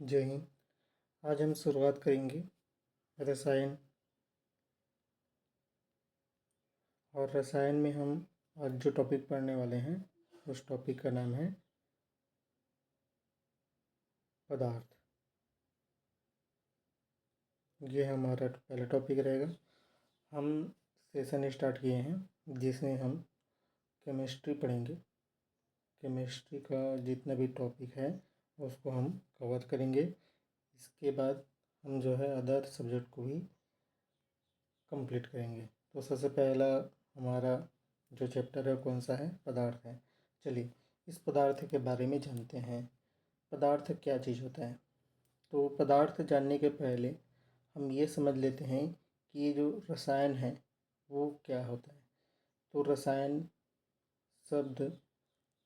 जय हिंद। आज हम शुरुआत करेंगे रसायन। और रसायन में हम आज जो टॉपिक पढ़ने वाले हैं उस टॉपिक का नाम है पदार्थ। ये हमारा पहला टॉपिक रहेगा। हम सेशन स्टार्ट किए हैं जिसमें हम केमिस्ट्री पढ़ेंगे। केमिस्ट्री का जितना भी टॉपिक है उसको हम कवर करेंगे। इसके बाद हम जो है अदर सब्जेक्ट को भी कंप्लीट करेंगे। तो सबसे पहला हमारा जो चैप्टर है कौन सा है? पदार्थ है। चलिए इस पदार्थ के बारे में जानते हैं। पदार्थ क्या चीज़ होता है? तो पदार्थ जानने के पहले हम ये समझ लेते हैं कि ये जो रसायन है वो क्या होता है। तो रसायन शब्द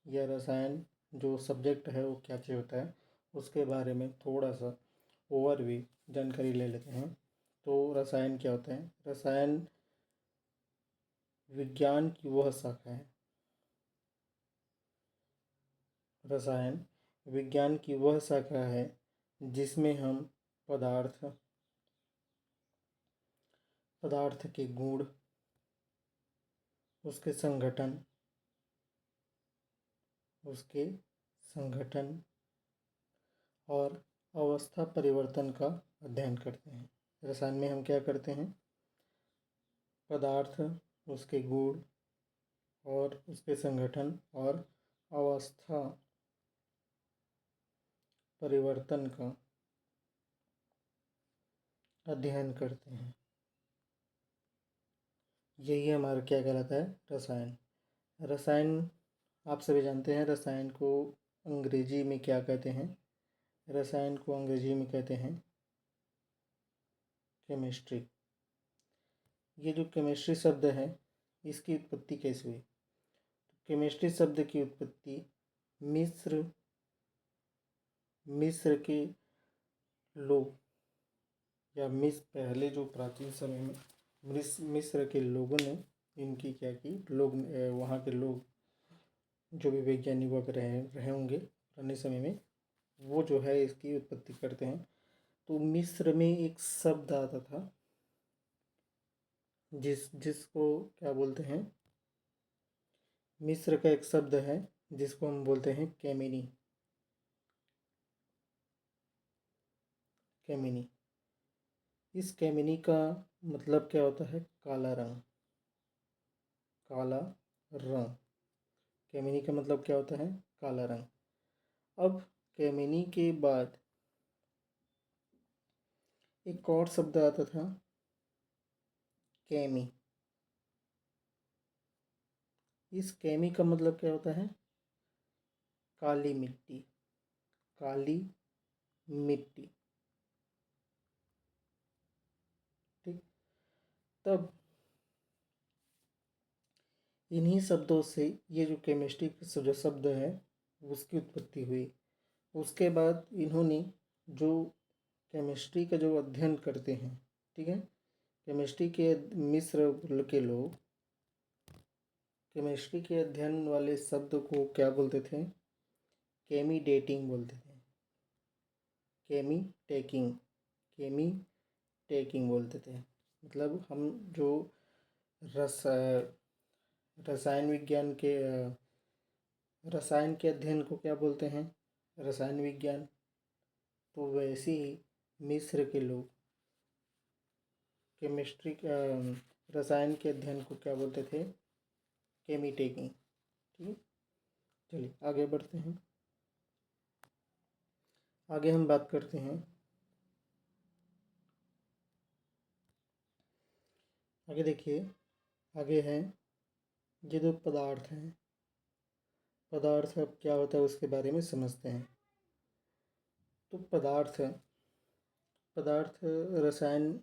या रसायन जो सब्जेक्ट है वो क्या चीज़ होता है उसके बारे में थोड़ा सा ओवरव्यू जानकारी ले लेते हैं। तो रसायन क्या होता है? रसायन विज्ञान की वह शाखा है। रसायन विज्ञान की वह शाखा है जिसमें हम पदार्थ के गुण, उसके संगठन और अवस्था परिवर्तन का अध्ययन करते हैं। रसायन में हम क्या करते हैं? पदार्थ, उसके गुण और उसके संगठन और अवस्था परिवर्तन का अध्ययन करते हैं। यही हमारा क्या कहलाता है? रसायन। रसायन आप सभी जानते हैं रसायन को अंग्रेजी में क्या कहते हैं? रसायन को अंग्रेजी में कहते हैं केमिस्ट्री। ये जो केमिस्ट्री शब्द है इसकी उत्पत्ति कैसे हुई? केमिस्ट्री शब्द की उत्पत्ति मिस्र के लोग या पहले जो प्राचीन समय में मिस्र के लोगों ने इनकी क्या की, वहाँ के लोग जो भी वैज्ञानिक वगैरह रहे होंगे पुराने समय में, वो जो है इसकी उत्पत्ति करते हैं। तो मिस्र में एक शब्द आता था जिसको क्या बोलते हैं? मिस्र का एक शब्द है जिसको हम बोलते हैं केमिनी। इस केमिनी का मतलब क्या होता है? काला रंग। केमिनी का मतलब क्या होता है? काला रंग। अब केमिनी के बाद एक और शब्द आता था केमी। इस केमी का मतलब क्या होता है? काली मिट्टी। ठीक। तब इन्हीं शब्दों से ये जो केमिस्ट्री जो शब्द है उसकी उत्पत्ति हुई। उसके बाद इन्होंने जो केमिस्ट्री का जो अध्ययन करते हैं, ठीक है, केमिस्ट्री के मिस्र के लोग केमिस्ट्री के अध्ययन वाले शब्द को क्या बोलते थे? केमी टेकिंग बोलते थे। मतलब हम जो रसायन के अध्ययन को क्या बोलते हैं? रसायन विज्ञान। तो वैसे ही मिस्र के लोग रसायन के अध्ययन को क्या बोलते थे? केमी टेकिंग। ठीक है, चलिए आगे बढ़ते हैं। आगे हम बात करते हैं। आगे देखिए, आगे है ये जो पदार्थ हैं, पदार्थ अब क्या होता है उसके बारे में समझते हैं। तो पदार्थ रसायन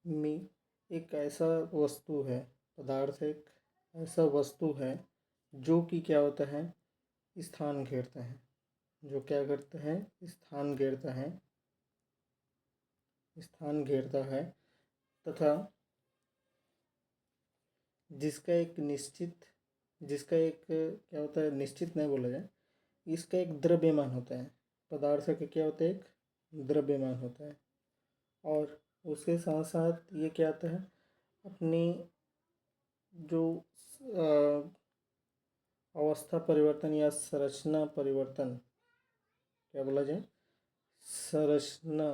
में एक ऐसा वस्तु है, पदार्थ एक ऐसा वस्तु है जो कि क्या होता है? स्थान घेरता है। जो क्या करता है? स्थान घेरता है तथा जिसका एक क्या होता है? निश्चित नहीं बोला जाए, इसका एक द्रव्यमान होता है। पदार्थ का क्या होता है? एक द्रव्यमान होता है। और उसके साथ साथ ये क्या आता है, अपनी जो अवस्था परिवर्तन या संरचना परिवर्तन, क्या बोला जाए, संरचना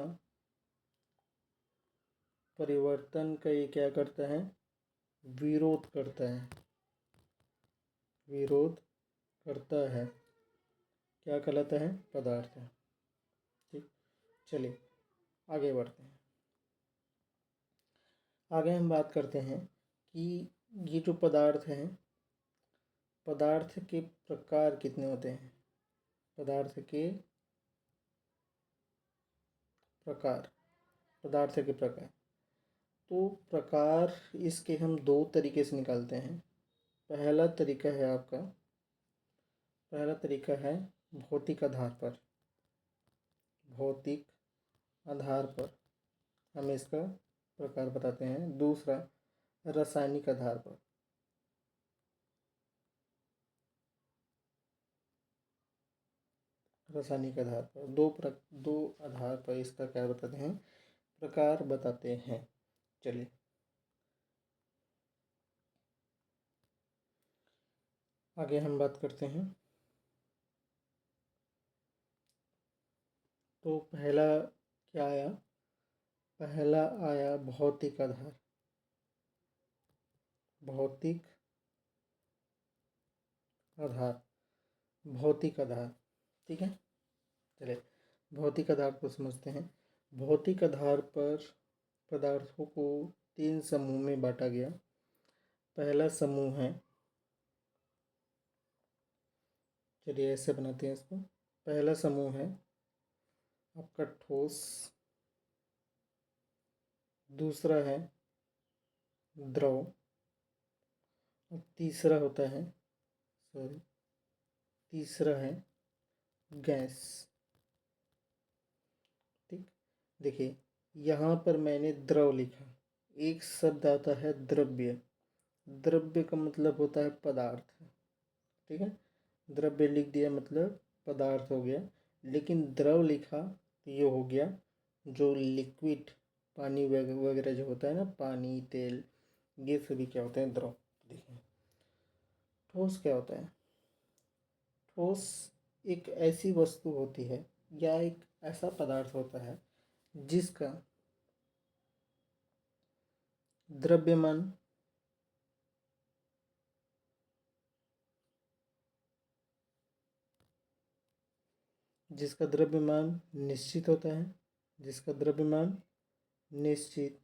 परिवर्तन का ये क्या करता है, विरोध करता है, विरोध करता है, क्या कहलाता है, पदार्थ है। ठीक, चलिए आगे बढ़ते हैं। आगे हम बात करते हैं कि ये जो पदार्थ हैं, पदार्थ के प्रकार कितने होते हैं, पदार्थ के प्रकार, पदार्थ के प्रकार। तो प्रकार इसके हम दो तरीके से निकालते हैं। पहला तरीका है आपका, पहला तरीका है भौतिक आधार पर, भौतिक आधार पर हम इसका प्रकार बताते हैं। दूसरा रासायनिक आधार पर, रासायनिक आधार पर, दो आधार पर इसका क्या बताते हैं, प्रकार बताते हैं। चलिए आगे हम बात करते हैं। तो पहला क्या आया, पहला आया भौतिक आधार, भौतिक आधार, भौतिक आधार। ठीक है, चलिए भौतिक आधार को समझते हैं। भौतिक आधार पर पदार्थों को तीन समूह में बांटा गया। पहला समूह है, चलिए ऐसे बनाते हैं इसको। पहला समूह है आपका ठोस, दूसरा है द्रव, और तीसरा होता है, सॉरी, तीसरा है गैस। ठीक, देखिए यहाँ पर मैंने द्रव लिखा, एक शब्द आता है द्रव्य, द्रव्य का मतलब होता है पदार्थ। ठीक है, द्रव्य लिख दिया मतलब पदार्थ हो गया। लेकिन द्रव लिखा तो ये हो गया जो लिक्विड, पानी वगैरह जो होता है ना, पानी, तेल, ये सभी क्या होते हैं, द्रव। देखिए ठोस क्या होता है, ठोस एक ऐसी वस्तु होती है या एक ऐसा पदार्थ होता है जिसका द्रव्यमान जिसका द्रव्यमान निश्चित होता है, जिसका द्रव्यमान निश्चित,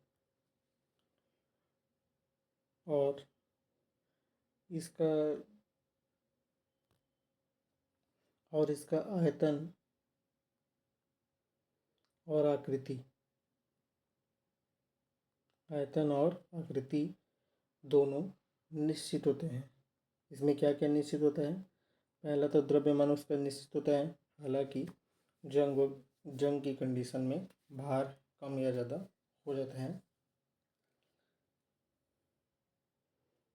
और इसका इसका आयतन और आकृति, आयतन और आकृति दोनों निश्चित होते हैं। इसमें क्या क्या निश्चित होता है, पहला तो द्रव्यमान उसका निश्चित होता है, हालांकि जंग की कंडीशन में भार कम या ज़्यादा हो जाता है।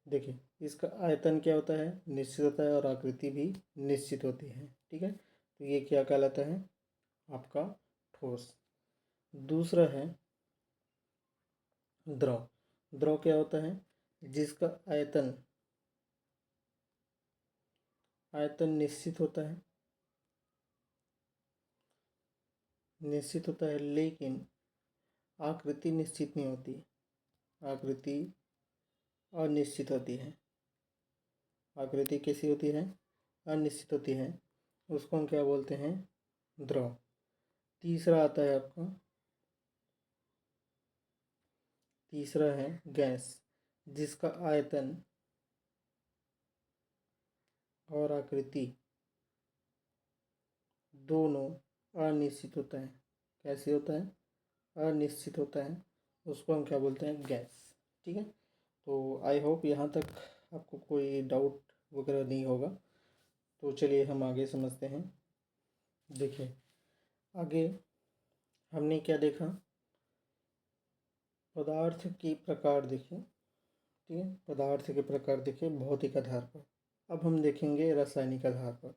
देखिए इसका आयतन क्या होता है, निश्चित होता है, और आकृति भी निश्चित होती है। ठीक है, तो ये क्या कहलाता है, आपका ठोस। दूसरा है द्रव। द्रव क्या होता है, जिसका आयतन निश्चित होता है, निश्चित होता है, लेकिन आकृति निश्चित नहीं होती, आकृति अनिश्चित होती है। आकृति कैसी होती है, अनिश्चित होती है, उसको हम क्या बोलते हैं, द्रव। तीसरा आता है आपका, तीसरा है गैस, जिसका आयतन और आकृति दोनों अनिश्चित होता है। कैसे होता है, अनिश्चित होता है, उसको हम क्या बोलते हैं, गैस। ठीक है, तो आई होप यहाँ तक आपको कोई डाउट वगैरह नहीं होगा। तो चलिए हम आगे समझते हैं। देखिए आगे हमने क्या देखा, पदार्थ के प्रकार देखे। ठीक है, पदार्थ के प्रकार देखे भौतिक आधार पर। अब हम देखेंगे रासायनिक आधार पर।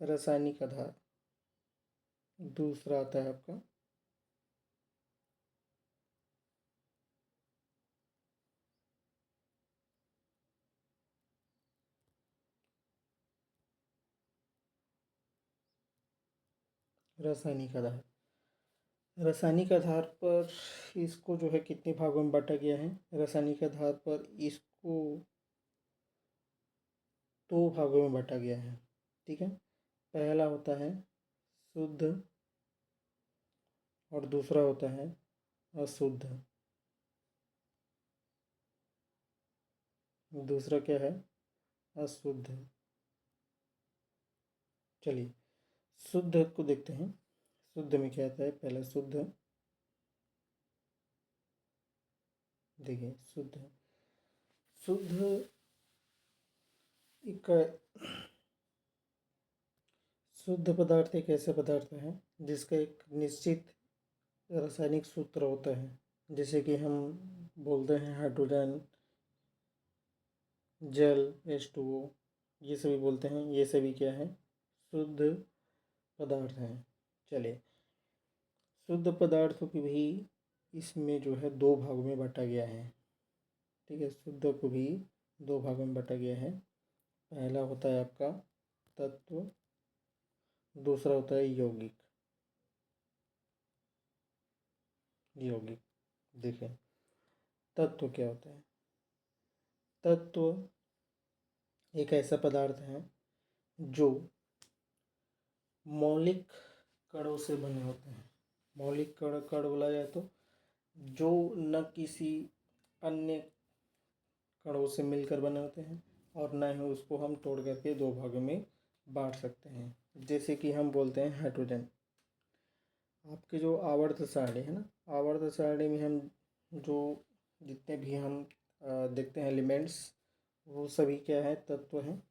रासायनिक आधार, दूसरा आता है आपका रासायनिक आधार। रासायनिक आधार पर इसको जो है कितने भागों में बांटा गया है? रासायनिक आधार पर इसको 2 भागों में बांटा गया है। ठीक है, पहला होता है शुद्ध और दूसरा होता है अशुद्ध। दूसरा क्या है? अशुद्ध। चलिए शुद्ध को देखते हैं। शुद्ध में क्या आता है? पहला शुद्ध, देखिए शुद्ध एक शुद्ध पदार्थ एक ऐसा पदार्थ है जिसका एक निश्चित रासायनिक सूत्र होता है। जैसे कि हम बोलते हैं हाइड्रोजन, जल, H2O, ये सभी बोलते हैं। ये सभी क्या है? शुद्ध पदार्थ हैं। चलिए शुद्ध पदार्थों की भी इसमें जो है 2 भागों में बांटा गया है। ठीक है, शुद्ध को भी 2 भागों में बांटा गया है। पहला होता है आपका तत्व, दूसरा होता है यौगिक। यौगिक देखें, तत्व क्या होता है? तत्व एक ऐसा पदार्थ है जो मौलिक कणों से बने होते हैं। मौलिक कण बोला जाए तो जो न किसी अन्य कणों से मिलकर बने होते हैं और न ही उसको हम तोड़ करके 2 भागों में बांट सकते हैं। जैसे कि हम बोलते हैं हाइड्रोजन। आपके जो आवर्त सारणी है ना, आवर्त सारणी में हम जो जितने भी हम देखते हैं एलिमेंट्स, वो सभी क्या है? तत्व हैं।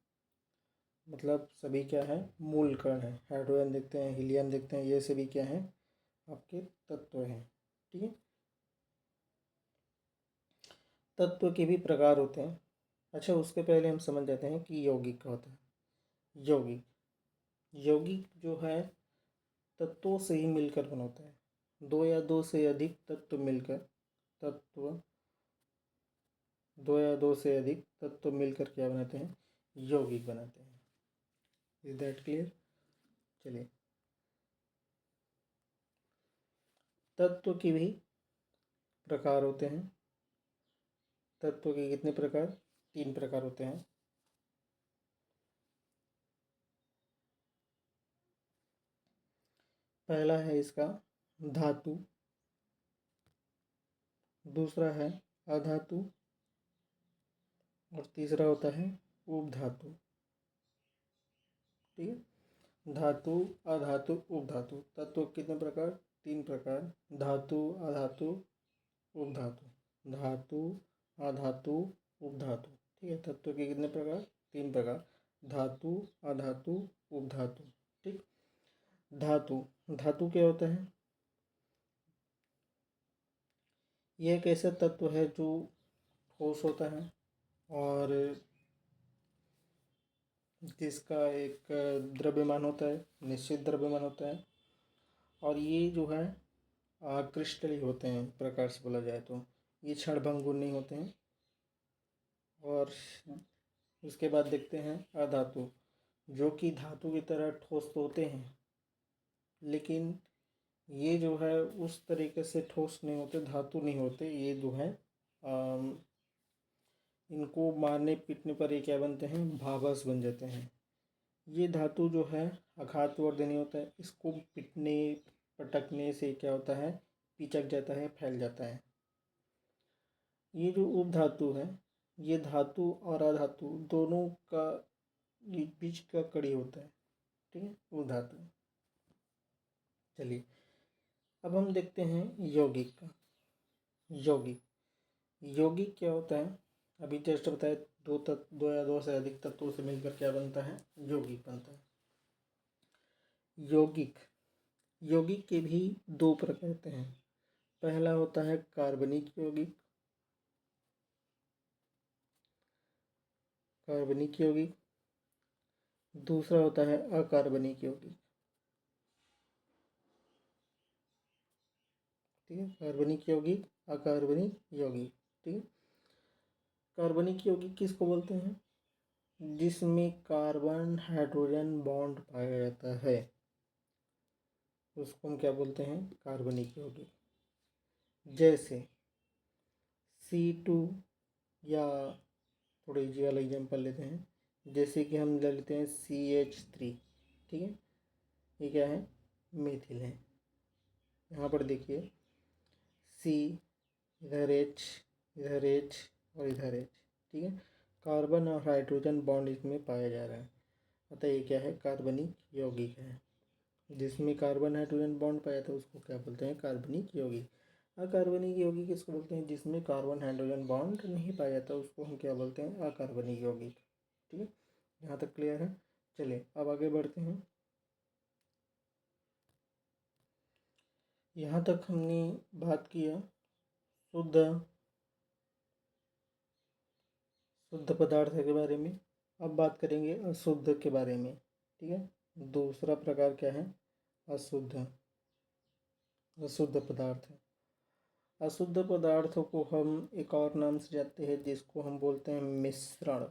मतलब सभी क्या है? मूल कण है। हाइड्रोजन देखते हैं, हीलियम देखते हैं, ये सभी क्या है? आपके तत्व हैं। ठीक है, तत्व के भी प्रकार होते हैं। अच्छा, उसके पहले हम समझ जाते हैं कि यौगिक क्या होता है। यौगिक यौगिक जो है तत्वों से ही मिलकर बना होता है। 2 या 2 से अधिक तत्व मिलकर तत्व 2 या 2 से अधिक तत्व मिलकर क्या बनाते हैं? यौगिक बनाते हैं। Is that clear? चलिए तत्व के भी प्रकार होते हैं। तत्व के कितने प्रकार? 3 प्रकार होते हैं। पहला है इसका धातु, दूसरा है अधातु और तीसरा होता है उपधातु। ठीक है, धातु, अधातु, उपधातु। तत्व कितने प्रकार? 3 प्रकार। धातु, अधातु, उपधातु। धातु, अधातु, उपधातु। ठीक है, तत्व के कितने प्रकार? 3 प्रकार। धातु, अधातु, उपधातु। ठीक, धातु धातु क्या होता है? यह एक ऐसा तत्व है जो ठोस होता है और जिसका एक द्रव्यमान होता है, निश्चित द्रव्यमान होता है। और ये जो है क्रिस्टली होते हैं, प्रकार से बोला जाए तो ये क्षणभंगुर नहीं होते हैं। और उसके बाद देखते हैं अधातु, जो कि धातु की तरह ठोस तो होते हैं, लेकिन ये जो है उस तरीके से ठोस नहीं होते, धातु नहीं होते। ये जो है इनको मारने पीटने पर ये क्या बनते हैं? भाभस बन जाते हैं। ये धातु जो है आघातवर्धनी होता है। इसको पीटने पटकने से क्या होता है? पिचक जाता है, फैल जाता है। ये जो उपधातु है, ये धातु और अधातु दोनों का बीच का कड़ी होता है। ठीक है, उपधातु। चलिए अब हम देखते हैं यौगिक का। यौगिक यौगिक क्या होता है? अभी जस्ट बताया, 2 या 2 से अधिक तत्वों से मिलकर क्या बनता है? यौगिक बनता है। यौगिक यौगिक के भी 2 प्रकार होते हैं। पहला होता है कार्बनिक यौगिक। कार्बनिक यौगिक। दूसरा होता है अकार्बनिक यौगिक। ठीक है। कार्बनिक यौगिक, अकार्बनिक यौगिक, ठीक है। कार्बनिक यौगिक किसको बोलते हैं? जिसमें कार्बन हाइड्रोजन बॉन्ड पाया जाता है उसको हम क्या बोलते हैं? कार्बनिक यौगिक। जैसे C2, या थोड़ा इजी वाला एग्जाम्पल लेते हैं, जैसे कि हम ले लेते हैं CH3, ठीक है। ये क्या है? मेथिल है। यहाँ पर देखिए C, इधर H, इधर H और इधर H, ठीक है। कार्बन और हाइड्रोजन बॉन्ड इसमें पाया जा रहा है, अतः ये क्या है? कार्बनिक यौगिक है। जिसमें कार्बन हाइड्रोजन बॉन्ड पाया था उसको क्या बोलते हैं? कार्बनिक यौगिक। अकार्बनिक यौगिक किसको बोलते हैं? जिसमें कार्बन हाइड्रोजन बॉन्ड नहीं पाया जाता उसको हम क्या बोलते हैं? अकार्बनिक यौगिक, ठीक है। यहाँ तक क्लियर है? चलिए अब आगे बढ़ते हैं। यहाँ तक हमने बात किया शुद्ध पदार्थ के बारे में। अब बात करेंगे अशुद्ध के बारे में, ठीक है। दूसरा प्रकार क्या है? अशुद्ध पदार्थ। अशुद्ध पदार्थों को हम एक और नाम से जानते हैं जिसको हम बोलते हैं मिश्रण।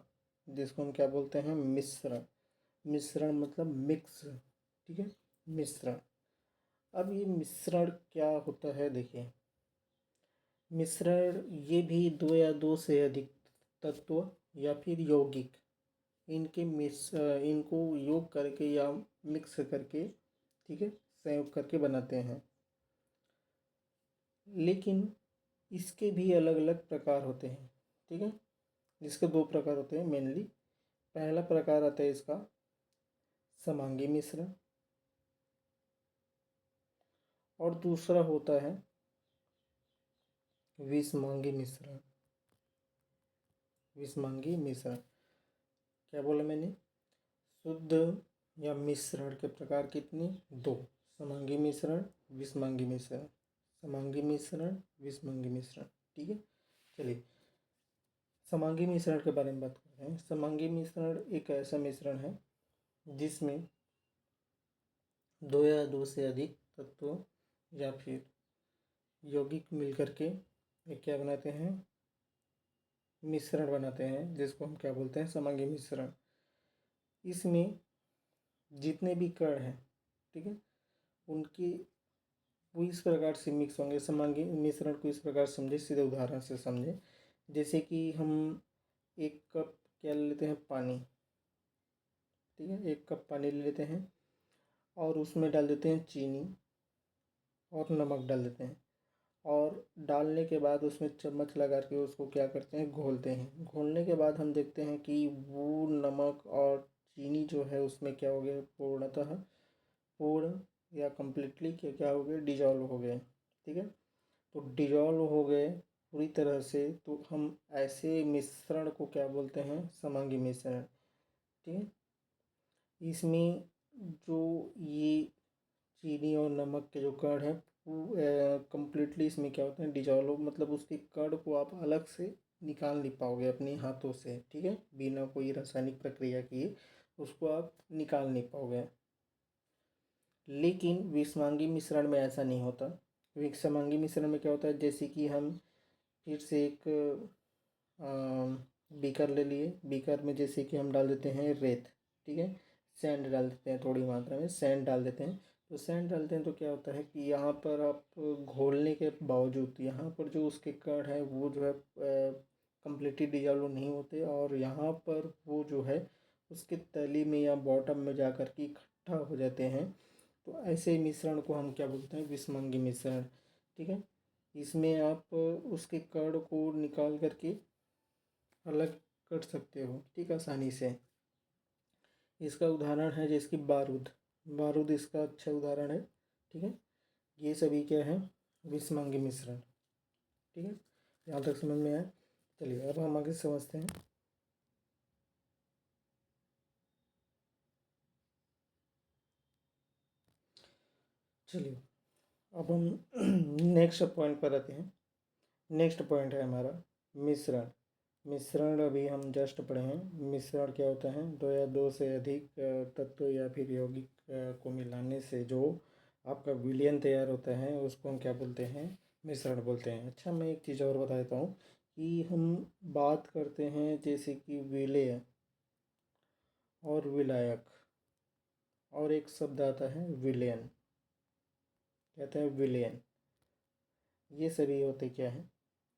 जिसको हम क्या बोलते हैं? मिश्रण। मिश्रण मतलब मिक्स, ठीक है। मिश्रण। अब ये मिश्रण क्या होता है? देखिए, मिश्रण ये भी दो या दो से अधिक तत्व या फिर यौगिक इनको योग करके या मिक्स करके, ठीक है, संयोग करके बनाते हैं। लेकिन इसके भी अलग अलग प्रकार होते हैं, ठीक है। इसके दो प्रकार होते हैं मेनली। पहला प्रकार आता है इसका समांगी मिश्रण, और दूसरा होता है विषमांगी मिश्रण। विषमांगी मिश्रण क्या बोला मैंने? शुद्ध या मिश्रण के प्रकार कितने? दो। समांगी मिश्रण, विषमांगी मिश्रण। समांगी मिश्रण, विषमांगी मिश्रण, ठीक है। चलिए समांगी मिश्रण के बारे में बात करते हैं। समांगी मिश्रण एक ऐसा मिश्रण है जिसमें दो या दो से अधिक तत्वों या फिर यौगिक मिलकर के एक क्या बनाते हैं? मिश्रण बनाते हैं, जिसको हम क्या बोलते हैं? समांगी मिश्रण। इसमें जितने भी कण हैं, ठीक है, उनकी वो इस प्रकार से मिक्स होंगे। समांगी मिश्रण को इस प्रकार समझे, सीधे उदाहरण से समझे। जैसे कि हम एक कप क्या ले लेते हैं? पानी, ठीक है। एक कप पानी ले लेते हैं और उसमें डाल देते हैं चीनी और नमक डाल देते हैं, और डालने के बाद उसमें चम्मच लगा के उसको क्या करते हैं? घोलते हैं। घोलने के बाद हम देखते हैं कि वो नमक और चीनी जो है उसमें क्या हो गया? पूर्णतः पूर्ण या कम्प्लीटली क्या क्या हो गए? डिजॉल्व हो गए, ठीक है। तो डिजॉल्व हो गए पूरी तरह से, तो हम ऐसे मिश्रण को क्या बोलते हैं? समांगी मिश्रण, ठीक है। इसमें जो ये चीनी और नमक के जो कण हैं वो कम्प्लीटली इसमें क्या होते हैं? डिजॉल्व, मतलब उसके कण को आप अलग से निकाल नहीं पाओगे अपने हाथों से, ठीक है। बिना कोई रासायनिक प्रक्रिया किए उसको आप निकाल नहीं पाओगे। लेकिन विषमांगी मिश्रण में ऐसा नहीं होता। विषमांगी मिश्रण में क्या होता है? जैसे कि हम फिर से एक बीकर ले लिए। बीकर में जैसे कि हम डाल देते हैं रेत, ठीक है। सैंड डाल देते हैं, थोड़ी मात्रा में सैंड डाल देते हैं। तो सैंड डालते हैं तो क्या होता है कि यहाँ पर आप घोलने के बावजूद यहाँ पर जो उसके कण है वो जो है कम्प्लीटली डिजॉल्व नहीं होते, और यहाँ पर वो जो है उसके तली में या बॉटम में जा कर के इकट्ठा हो जाते हैं। तो ऐसे मिश्रण को हम क्या बोलते हैं? विषमांगी मिश्रण, ठीक है। इसमें आप उसके कण को निकाल करके अलग कर सकते हो, ठीक, आसानी से। इसका उदाहरण है जैसे कि बारूद। बारूद इसका अच्छा उदाहरण है, ठीक है। ये सभी क्या है? विषमांगी मिश्रण, ठीक है। यहाँ तक समझ में आया? चलिए अब हम आगे समझते हैं। चलिए अब हम नेक्स्ट पॉइंट पर आते हैं। नेक्स्ट पॉइंट है हमारा मिश्रण। मिश्रण अभी हम जस्ट पढ़े हैं। मिश्रण क्या होता है? दो या दो से अधिक तत्व या फिर यौगिक को मिलाने से जो आपका विलयन तैयार होता है उसको हम क्या बोलते हैं? मिश्रण बोलते हैं। अच्छा, मैं एक चीज़ और बता देता हूँ कि हम बात करते हैं जैसे कि विलेय और विलायक, और एक शब्द आता है विलेयन, कहते हैं विलेयन। ये सभी होते क्या है?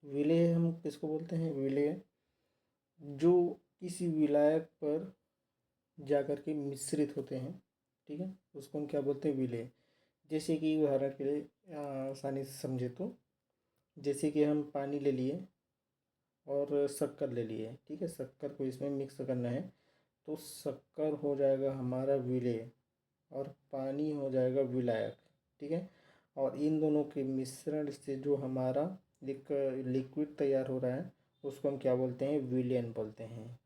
विलेय हम किसको बोलते हैं? विलेय जो किसी विलायक पर जाकर के मिश्रित होते हैं, ठीक है, उसको हम क्या बोलते हैं? विलेय। जैसे कि उदाहरण के लिए आसानी से समझे तो, जैसे कि हम पानी ले लिए और शक्कर ले लिए, ठीक है, शक्कर को इसमें मिक्स करना है, तो शक्कर हो जाएगा हमारा विलेय और पानी हो जाएगा विलायक, ठीक है। और इन दोनों के मिश्रण से जो हमारा एक लिक्विड तैयार हो रहा है उसको हम क्या बोलते हैं? विलेयन बोलते हैं।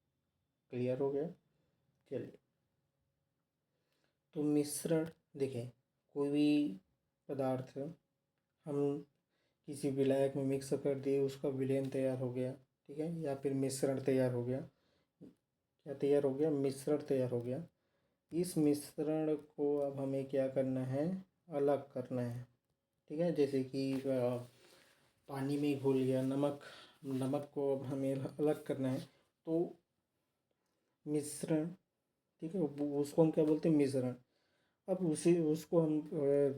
क्लियर हो गया? चलिए, तो मिश्रण देखिए, कोई भी पदार्थ हम किसी विलायक में मिक्स कर दिए, उसका विलेयन तैयार हो गया, ठीक है, या फिर मिश्रण तैयार हो गया। क्या तैयार हो गया? मिश्रण तैयार हो गया। इस मिश्रण को अब हमें क्या करना है? अलग करना है, ठीक है। जैसे कि पानी में घुल गया नमक, नमक को अब हमें अलग करना है, तो मिश्रण, ठीक है, उसको हम क्या बोलते हैं? मिश्रण। अब उसी उसको हम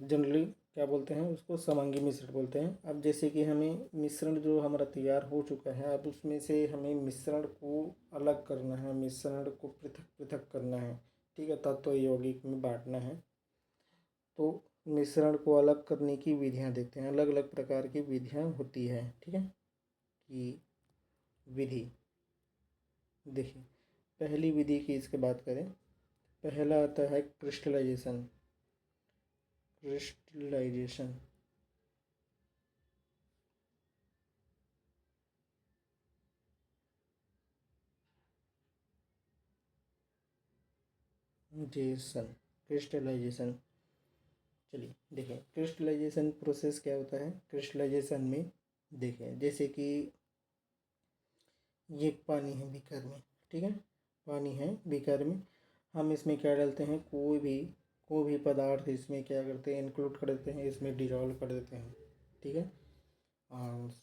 जनरली क्या बोलते हैं? उसको समांगी मिश्रण बोलते हैं। अब जैसे कि हमें मिश्रण जो हमारा तैयार हो चुका है, अब उसमें से हमें मिश्रण को अलग करना है, मिश्रण को पृथक पृथक करना है, ठीक है, तत्व यौगिक में बांटना है। तो मिश्रण को अलग करने की विधियां देखते हैं। अलग अलग प्रकार की विधियां होती है, ठीक है। कि विधि देखिए, पहली विधि की इसके बात करें, पहला आता है क्रिस्टलाइजेशन। Crystallisation Jason crystallisation. चलिए देखें, क्रिस्टलाइजेशन प्रोसेस क्या होता है। क्रिस्टलाइजेशन में देखें, जैसे कि ये पानी है बीकर में, ठीक है, पानी है बीकर में, हम इसमें क्या डालते हैं? कोई भी पदार्थ इसमें क्या करते हैं? इंक्लूड कर देते हैं, इसमें डिजॉल्व कर देते हैं, ठीक है। और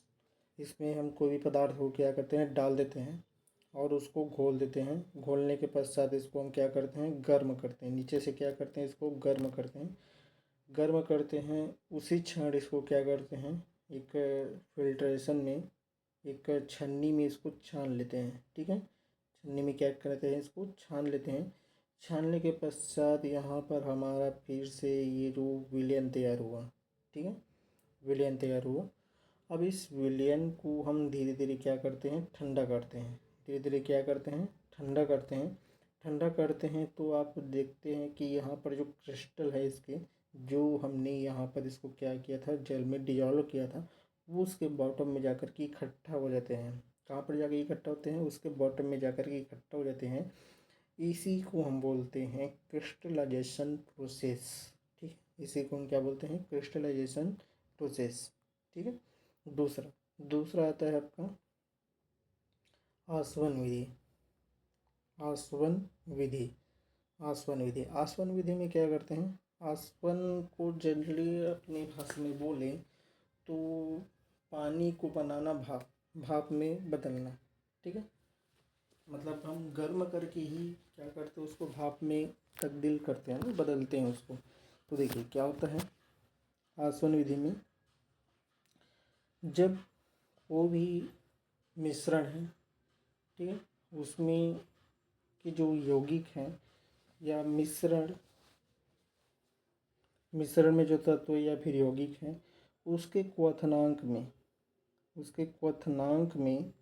इसमें हम कोई भी पदार्थ को क्या करते हैं? डाल देते हैं और उसको घोल देते हैं। घोलने के पश्चात इसको हम क्या करते हैं? गर्म करते हैं। नीचे से क्या करते हैं? इसको गर्म करते हैं। गर्म करते हैं, उसी क्षण इसको क्या करते हैं? एक फिल्ट्रेशन में, एक छन्नी में इसको छान लेते हैं, ठीक है। छन्नी में क्या करते हैं? इसको छान लेते हैं। छानने के पश्चात यहाँ पर हमारा फिर से ये जो विलयन तैयार हुआ, ठीक है, विलयन तैयार हुआ। अब इस विलयन को हम धीरे धीरे क्या करते हैं? ठंडा करते हैं। धीरे धीरे क्या करते हैं? ठंडा करते हैं। ठंडा करते हैं तो आप देखते हैं कि यहाँ पर जो क्रिस्टल है इसके, जो हमने यहाँ पर इसको क्या किया था? जल में डिजॉल्व किया था, वो उसके बॉटम में जाकर के इकट्ठा हो जाते हैं। कहाँ पर जाकर इकट्ठा होते हैं? उसके बॉटम में जाकर के इकट्ठा हो जाते हैं। इसी को हम बोलते हैं क्रिस्टलाइजेशन प्रोसेस, ठीक है। इसी को हम क्या बोलते हैं? क्रिस्टलाइजेशन प्रोसेस, ठीक है। दूसरा दूसरा आता है आपका आसवन विधि। आसवन विधि आसवन विधि आसवन विधि में क्या करते हैं? आसवन को जनरली अपनी भाषा में बोले तो पानी को बनाना, भाप भाप में बदलना, ठीक है। मतलब हम गर्म करके ही क्या करते हैं? उसको भाप में तब्दील करते हैं ना, बदलते हैं उसको। तो देखिए क्या होता है आसवन विधि में, जब वो भी मिश्रण है, ठीक है, उसमें के जो यौगिक हैं या मिश्रण में जो तत्व या फिर यौगिक हैं, उसके क्वथनांक में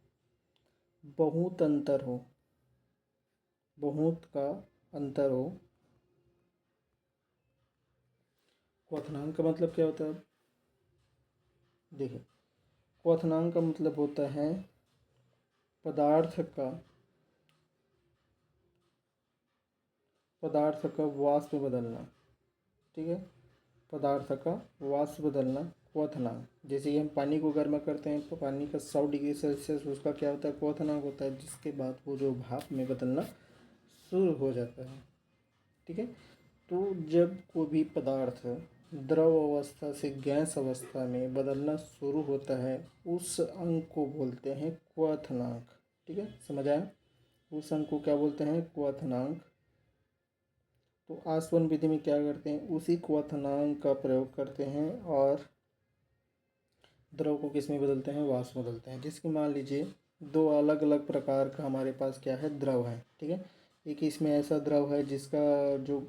बहुत अंतर हो, बहुत का अंतर हो। क्वथनांक का मतलब क्या होता है? देखिए, क्वथनांक का मतलब होता है पदार्थ का वाष्प बदलना, ठीक है, पदार्थ का वाष्प बदलना, क्वथनांक। जैसे कि हम पानी को गर्म करते हैं तो पानी का 100 डिग्री सेल्सियस उसका क्या होता है? क्वथनांक होता है, जिसके बाद वो जो भाप में बदलना शुरू हो जाता है, ठीक है। तो जब कोई भी पदार्थ द्रव अवस्था से गैस अवस्था में बदलना शुरू होता है, उस अंक को बोलते हैं क्वथनांक। ठीक है, समझ आया? उस अंक को क्या बोलते हैं? क्वथनांक। तो आसवन विधि में क्या करते हैं? उसी क्वथनांक का प्रयोग करते हैं और द्रव को किस में बदलते हैं? वाष्प में बदलते हैं। जिसकी मान लीजिए दो अलग अलग प्रकार का हमारे पास क्या है? द्रव है। ठीक है, एक इसमें ऐसा द्रव है जिसका जो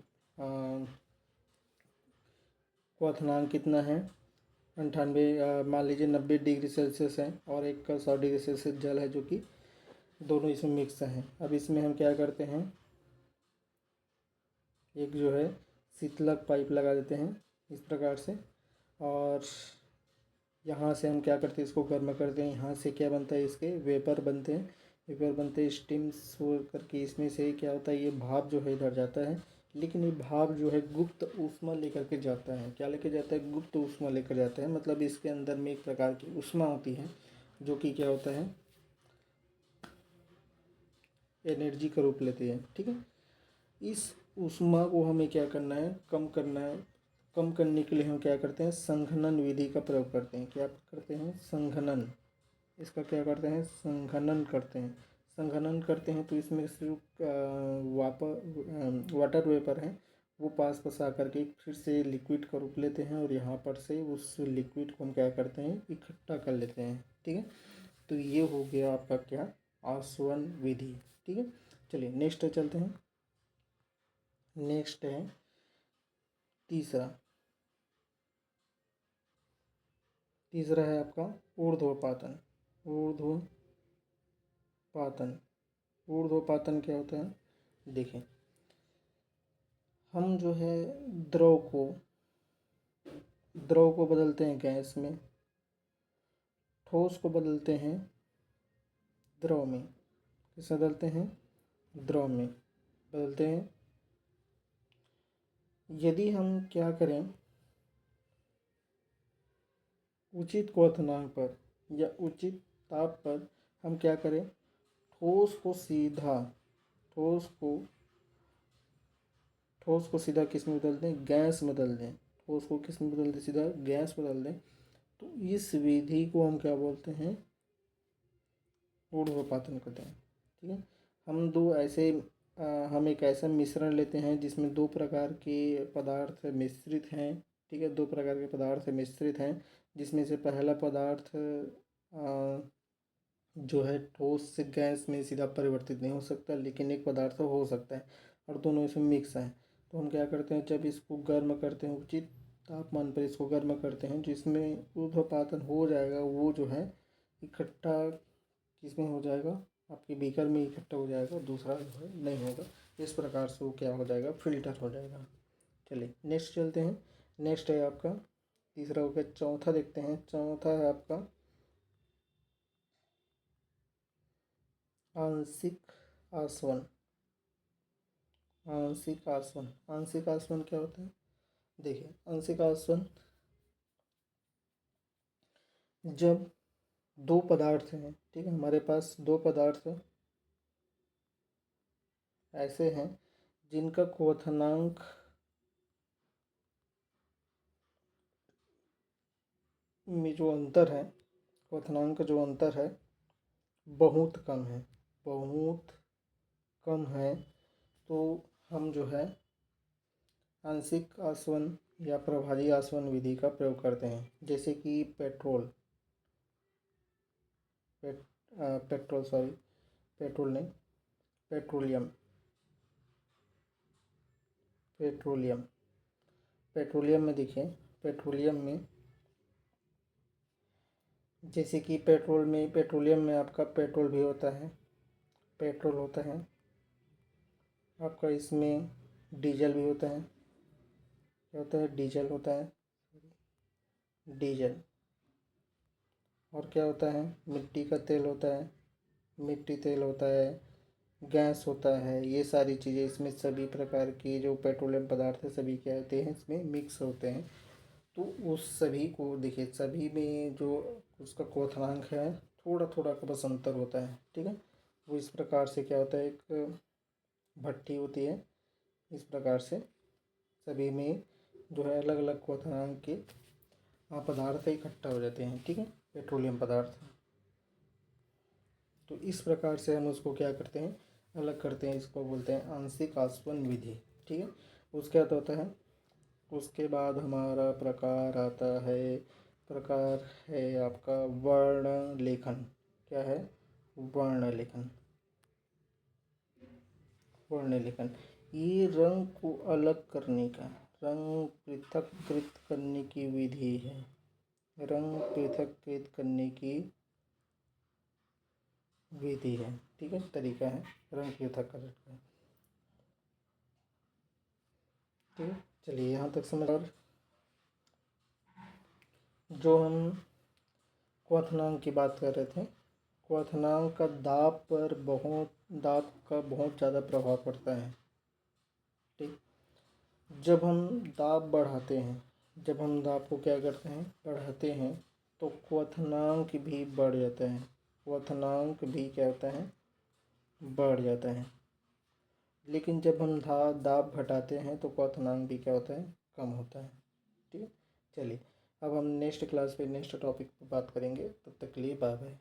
क्वथनांक कितना है? 98, मान लीजिए 90 डिग्री सेल्सियस है, और एक का 100 डिग्री सेल्सियस जल है, जो कि दोनों इसमें मिक्स हैं। अब इसमें हम क्या करते हैं? एक जो है शीतलक पाइप लगा देते हैं इस प्रकार से, और यहाँ से हम क्या करते हैं? इसको गर्म करते हैं। यहाँ से क्या बनता है? इसके वेपर बनते हैं। वेपर बनते हैं, स्टीम्स हो करके इसमें से क्या होता है? ये भाप जो है इधर जाता है, लेकिन ये भाप जो है गुप्त ऊष्मा लेकर के जाता है। क्या लेकर जाता है? गुप्त ऊष्मा लेकर जाता है। मतलब इसके अंदर में एक प्रकार की ऊष्मा होती है, जो कि क्या होता है? एनर्जी का रूप लेती है। ठीक है, इस ऊष्मा को हमें क्या करना है? कम करना है। कम करने के लिए हम क्या करते हैं? संघनन विधि का प्रयोग करते हैं। क्या करते हैं? संघनन। इसका क्या करते हैं? संघनन करते हैं। संघनन करते हैं तो इसमें सिर्फ वाटर वेपर है, वो पास आकर के फिर से लिक्विड का रूप लेते हैं, और यहाँ पर से उस लिक्विड को हम क्या करते हैं? इकट्ठा कर लेते हैं। ठीक है, तो ये हो गया आपका क्या? आसवन विधि। ठीक है, चलिए नेक्स्ट चलते हैं। नेक्स्ट है तीसरा। तीसरा है आपका ऊर्ध्वपातन। ऊर्ध्वपातन। ऊर्ध्वपातन क्या होता है? देखें, हम जो है द्रव को द्रव को बदलते हैं गैस में, ठोस को बदलते हैं द्रव में। किस बदलते हैं? द्रव में बदलते हैं। यदि हम क्या करें? उचित क्वथनांक पर या उचित ताप पर हम क्या करें? ठोस को सीधा ठोस को ठोस को सीधा किस में बदल दें? गैस में बदल दें। ठोस को किस में बदल दें? सीधा गैस बदल दें। तो इस विधि को हम क्या बोलते हैं? ऊर्ध्वपातन कहते हैं। ठीक है, हम दो ऐसे हम एक ऐसा मिश्रण लेते हैं जिसमें दो प्रकार के पदार्थ मिश्रित हैं। ठीक है, दो प्रकार के पदार्थ मिश्रित हैं, जिसमें से पहला पदार्थ जो है ठोस से गैस में सीधा परिवर्तित नहीं हो सकता, लेकिन एक पदार्थ हो सकता है, और दोनों इसमें मिक्स हैं। तो हम क्या करते हैं? जब इसको गर्म करते हैं, उचित तापमान पर इसको गर्म करते हैं, जिसमें ऊर्ध्वपातन हो जाएगा, वो जो है इकट्ठा किसमें हो जाएगा? आपके बीकर में इकट्ठा हो जाएगा, दूसरा जो है नहीं होगा। इस प्रकार से वो क्या हो जाएगा? फिल्टर हो जाएगा। चलिए नेक्स्ट चलते हैं। नेक्स्ट है आपका तीसरा हो गया। चौथा देखते हैं। चौथा है आपका आंशिक आसवन। आंशिक आसवन। आंशिक आसवन क्या होता है? देखिए, आंशिक आसवन जब दो पदार्थ हैं, ठीक है, हमारे पास दो पदार्थ ऐसे हैं जिनका क्वथनांक में जो अंतर है, क्वथनांक जो अंतर है बहुत कम है, बहुत कम है, तो हम जो है आंशिक आसवन या प्रभावी आसवन विधि का प्रयोग करते हैं। जैसे कि पेट्रोल नहीं, पेट्रोलियम। पेट्रोलियम पेट्रोलियम में देखिए, पेट्रोलियम में जैसे कि पेट्रोलियम में आपका पेट्रोल भी होता है, पेट्रोल होता है आपका, इसमें डीजल भी होता है। क्या होता है? डीजल होता है, डीजल। और क्या होता है? मिट्टी का तेल होता है, मिट्टी तेल होता है, गैस होता है। ये सारी चीज़ें इसमें सभी प्रकार की जो पेट्रोलियम पदार्थ है सभी क्या होते हैं? इसमें मिक्स होते हैं। तो उस सभी को देखिए, सभी में जो उसका क्वथनांक है थोड़ा थोड़ा का बस अंतर होता है। ठीक है, वो इस प्रकार से क्या होता है? एक भट्टी होती है, इस प्रकार से सभी में जो है अलग अलग क्वथनांक के पदार्थ इकट्ठा हो जाते हैं, ठीक है, पेट्रोलियम पदार्थ। तो इस प्रकार से हम उसको क्या करते हैं, अलग करते हैं, इसको बोलते हैं आंशिक आसवन विधि, ठीक है। उसके बाद होता है, उसके बाद हमारा प्रकार आता है, प्रकार है आपका वर्ण लेखन। क्या है? वर्ण लेखन। वर्ण लेखन ये रंग को अलग करने का, रंग पृथक्कृत करने की विधि है। रंग पृथक्कृत करने की विधि है, ठीक है, तरीका है रंग पृथक्करण का, ठीक है। चलिए यहाँ तक समझ। और जो हम क्वथनांक की बात कर रहे थे, क्वथनांक का दाब का बहुत ज़्यादा प्रभाव पड़ता है, ठीक। जब हम दाब बढ़ाते हैं, जब हम दाब को क्या करते हैं, बढ़ाते हैं, तो क्वथनांक भी बढ़ जाता है। क्वथनांक भी क्या होता है, बढ़ जाता है। लेकिन जब हम दाब घटाते हैं तो क्वथनांक भी क्या होता है, कम होता है, ठीक है। चलिए अब हम नेक्स्ट क्लास पे नेक्स्ट टॉपिक पर बात करेंगे, तब तक के लिए बाय बाय।